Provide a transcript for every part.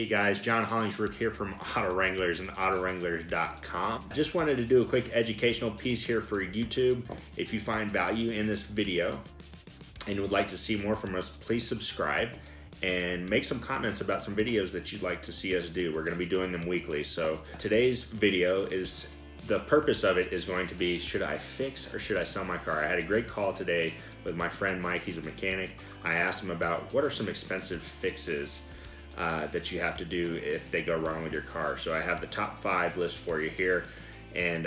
Hey guys, John Hollingsworth here from Auto Wranglers and AutoWranglers.com. Just wanted to do a quick educational piece here for YouTube. If you find value in this video and would like to see more from us, please subscribe and make some comments about some videos that you'd like to see us do. We're going to be doing them weekly. So today's video is, the purpose of it is going to be, should I fix or should I sell my car? I had a great call today with my friend Mike. He's a mechanic. I asked him about what are some expensive fixes that you have to do if they go wrong with your car. So I have the top 5 list for you here. And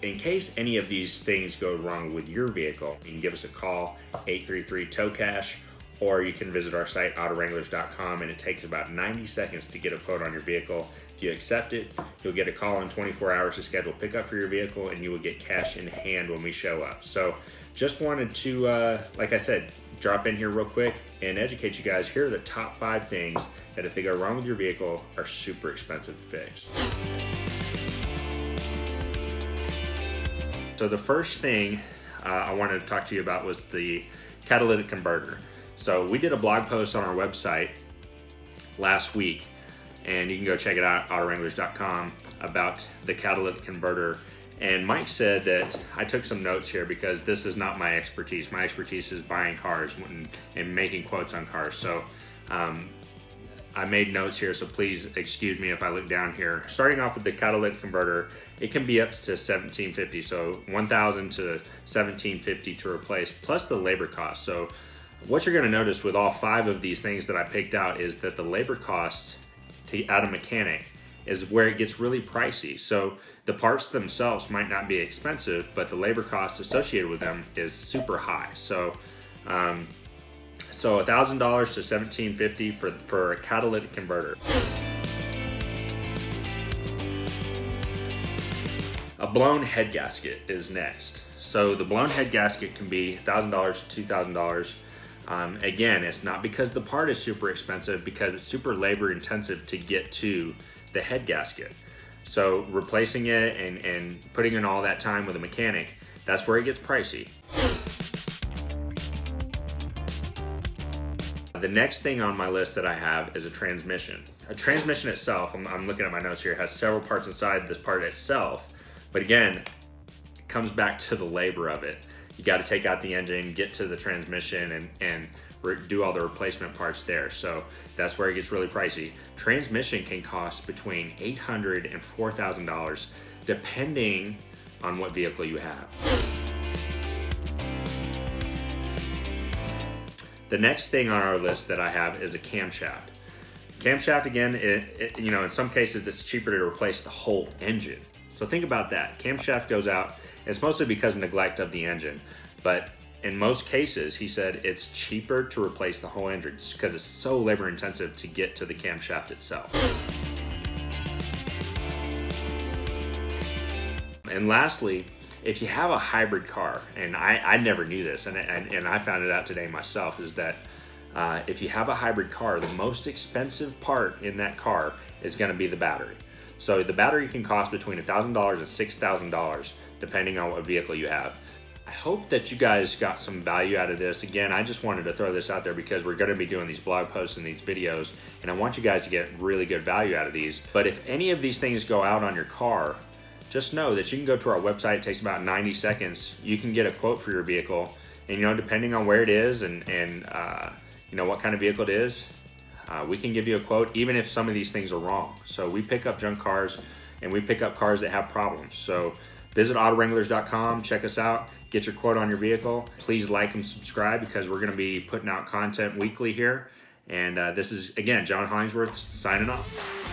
in case any of these things go wrong with your vehicle, you can give us a call, 833-TOW-CASH, or you can visit our site, AutoWranglers.com, and it takes about 90 seconds to get a quote on your vehicle. If you accept it, you'll get a call in 24 hours to schedule pickup for your vehicle, and you will get cash in hand when we show up. So just wanted to, like I said, drop in here real quick and educate you guys. Here are the top 5 things that if they go wrong with your vehicle are super expensive to fix. So the first thing I wanted to talk to you about was the catalytic converter. So we did a blog post on our website last week, and you can go check it out, AutoWranglers.com, about the catalytic converter. And Mike said that, I took some notes here because this is not my expertise. My expertise is buying cars and making quotes on cars. So I made notes here, so please excuse me if I look down here. Starting off with the catalytic converter, it can be up to $1,750, so $1,000 to $1,750 to replace, plus the labor cost. So what you're gonna notice with all 5 of these things that I picked out is that the labor cost to add a mechanic is where it gets really pricey. So the parts themselves might not be expensive, but the labor cost associated with them is super high. So $1,000 to $1,750 for a catalytic converter. A blown head gasket is next. So the blown head gasket can be $1,000 to $2,000. Again, it's not because the part is super expensive, because it's super labor intensive to get to the head gasket. So replacing it and putting in all that time with a mechanic, that's where it gets pricey. The next thing on my list that I have is a transmission. A transmission itself, I'm looking at my notes here, has several parts inside this part itself, but again, it comes back to the labor of it. You got to take out the engine, get to the transmission, and do all the replacement parts there. So that's where it gets really pricey. Transmission can cost between $800 and $4,000 depending on what vehicle you have. The next thing on our list that I have is a camshaft. Camshaft, again, you know, in some cases it's cheaper to replace the whole engine. So think about that. Camshaft goes out, it's mostly because of neglect of the engine, but in most cases, he said it's cheaper to replace the whole engine because it's so labor intensive to get to the camshaft itself. And lastly, if you have a hybrid car, and I never knew this, and I found it out today myself, is that if you have a hybrid car, the most expensive part in that car is gonna be the battery. So the battery can cost between $1,000 and $6,000, depending on what vehicle you have. I hope that you guys got some value out of this. Again, I just wanted to throw this out there because we're gonna be doing these blog posts and these videos, and I want you guys to get really good value out of these. But if any of these things go out on your car, just know that you can go to our website. It takes about 90 seconds. You can get a quote for your vehicle, and you know, depending on where it is and you know what kind of vehicle it is, we can give you a quote even if some of these things are wrong. So we pick up junk cars and we pick up cars that have problems. So visit AutoWranglers.com, check us out, get your quote on your vehicle. Please like and subscribe because we're gonna be putting out content weekly here. And this is, again, John Hollingsworth signing off.